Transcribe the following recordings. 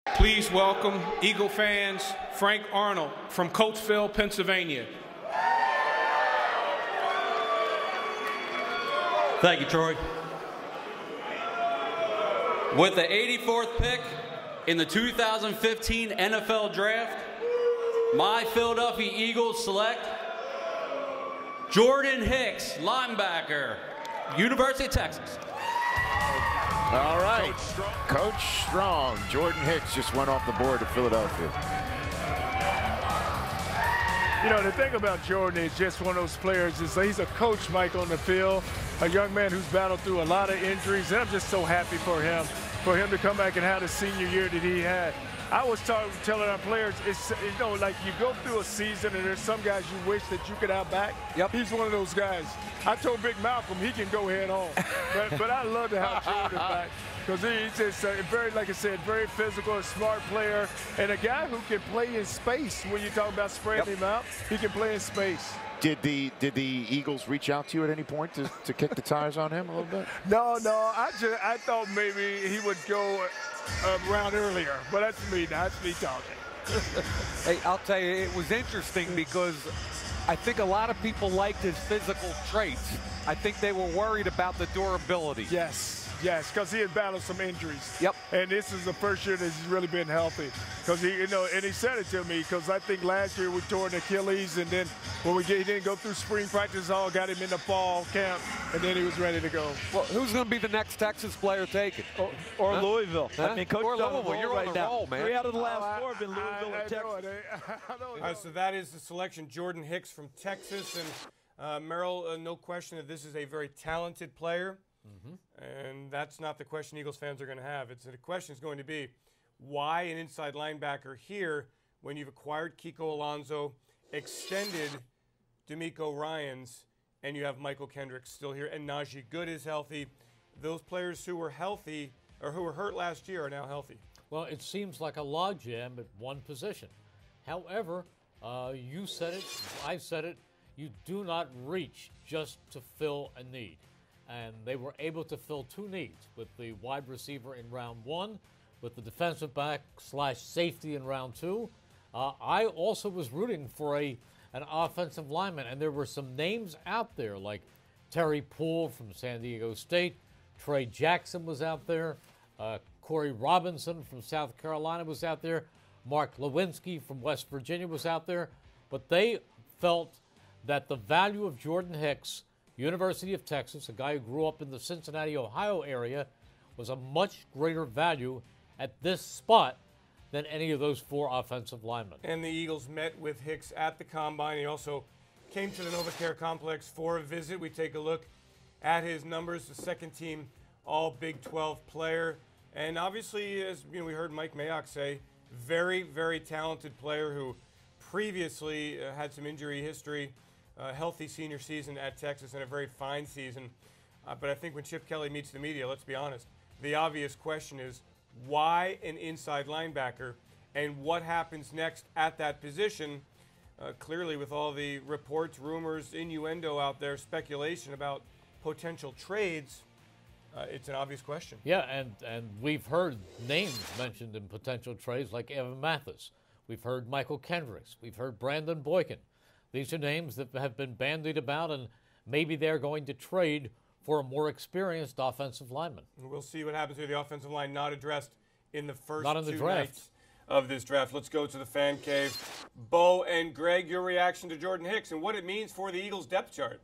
Please welcome Eagle fans, Frank Arnold from Cosell, Pennsylvania. Thank you, Troy. With the 84th pick in the 2015 NFL Draft, my Philadelphia Eagles select Jordan Hicks, linebacker, University of Texas. All right, Coach Strong. Jordan Hicks just went off the board to Philadelphia. You know, the thing about Jordan is just one of those players is he's a coach, Mike, on the field, a young man who's battled through a lot of injuries, and I'm just so happy for him to come back and have the senior year that he had. I was telling our players, it's, you know, like you go through a season and there's some guys you wish that you could outback. Yep. He's one of those guys. I told Big Malcolm he can go head on, but I love to have Jordan back because he's just very, like I said, very physical, a smart player, and a guy who can play in space. When you talk about spreading him out, he can play in space. Did the Eagles reach out to you at any point to kick the tires on him a little bit? No. I thought maybe he would go around earlier, but that's me talking. Hey, I'll tell you, it was interesting because I think a lot of people liked his physical traits. I think they were worried about the durability. Yes, because he had battled some injuries. Yep. And this is the first year that he's really been healthy. Because he, you know, and he said it to me. Because I think last year we tore an Achilles, and then when he didn't go through spring practice, all got him in the fall camp, and then he was ready to go. Well, who's going to be the next Texas player taken? Or Louisville. Huh? I mean, Coach or Louisville. You're right on a now. roll, man. 3 out of the last 4 have been Louisville and Texas. I know. So that is the selection, Jordan Hicks from Texas. And Merrill, no question that this is a very talented player. And that's not the question Eagles fans are going to have. The question is going to be, why an inside linebacker here when you've acquired Kiko Alonso, extended D'Amico Ryans, and you have Michael Kendricks still here, and Najee Good is healthy. Those players who were healthy or who were hurt last year are now healthy. Well, it seems like a logjam at one position. However, you said it, I said it, you do not reach just to fill a need. And they were able to fill 2 needs with the wide receiver in round 1, with the defensive back / safety in round 2. I also was rooting for an offensive lineman, and there were some names out there like Terry Poole from San Diego State, Trey Jackson was out there, Corey Robinson from South Carolina was out there, Mark Lewinsky from West Virginia was out there, but they felt that the value of Jordan Hicks, University of Texas, a guy who grew up in the Cincinnati, Ohio area, was a much greater value at this spot than any of those 4 offensive linemen. And the Eagles met with Hicks at the Combine. He also came to the NovaCare Complex for a visit. We take a look at his numbers, the second-team All Big 12 player. And obviously, as you know, we heard Mike Mayock say, very, very talented player who previously had some injury history. Healthy senior season at Texas and a very fine season. But I think when Chip Kelly meets the media, let's be honest, the obvious question is why an inside linebacker and what happens next at that position? Clearly, with all the reports, rumors, innuendo out there, speculation about potential trades, it's an obvious question. Yeah, and we've heard names mentioned in potential trades like Evan Mathis. We've heard Michael Kendricks. We've heard Brandon Boykin. These are names that have been bandied about, and maybe they're going to trade for a more experienced offensive lineman. We'll see what happens with the offensive line, not addressed in the first Not in the 2 draft. nights of this draft. Let's go to the fan cave. Bo and Greg, your reaction to Jordan Hicks and what it means for the Eagles' depth chart.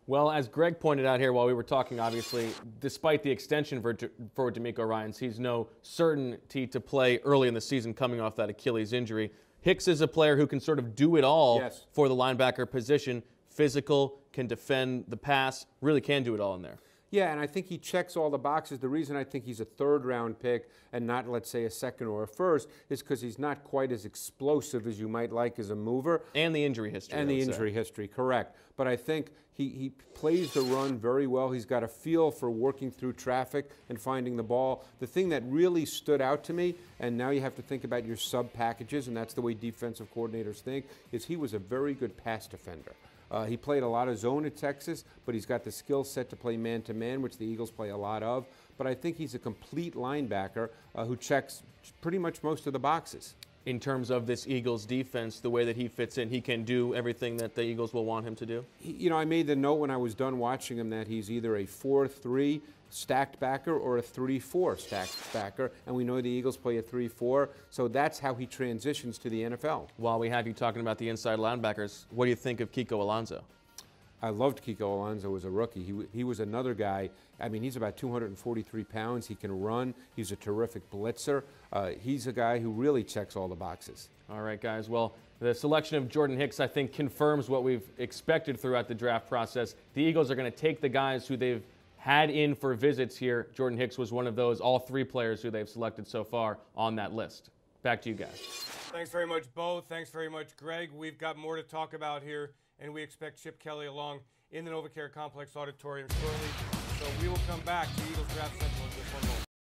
Well, as Greg pointed out here while we were talking, obviously, despite the extension for D'Amico Ryans, he's no certainty to play early in the season coming off that Achilles injury. Hicks is a player who can sort of do it all for the linebacker position. Physical, can defend the pass, really can do it all in there. Yeah, and I think he checks all the boxes. The reason I think he's a 3rd-round pick and not, let's say, a 2nd or a 1st is because he's not quite as explosive as you might like as a mover. And the injury history. And the injury history, correct. But I think he plays the run very well. He's got a feel for working through traffic and finding the ball. The thing that really stood out to me, and now you have to think about your sub-packages, and that's the way defensive coordinators think, is he was a very good pass defender. He played a lot of zone at Texas, but he's got the skill set to play man-to-man, which the Eagles play a lot of. but I think he's a complete linebacker who checks pretty much most of the boxes. In terms of this Eagles defense, the way that he fits in, he can do everything that the Eagles will want him to do? You know, I made the note when I was done watching him that he's either a 4-3 stacked backer or a 3-4 stacked backer, and we know the Eagles play a 3-4, so that's how he transitions to the NFL. While we have you talking about the inside linebackers, what do you think of Kiko Alonso? I loved Kiko Alonso as a rookie. He was another guy. I mean, he's about 243 pounds. He can run. He's a terrific blitzer. He's a guy who really checks all the boxes. All right, guys. Well, the selection of Jordan Hicks, I think, confirms what we've expected throughout the draft process. The Eagles are going to take the guys who they've had in for visits here. Jordan Hicks was one of those, all three players who they've selected so far on that list. Back to you guys. Thanks very much, Bo. Thanks very much, Greg. We've got more to talk about here, and we expect Chip Kelly along in the NovaCare Complex Auditorium shortly. So we will come back to Eagles Draft Central in just one moment.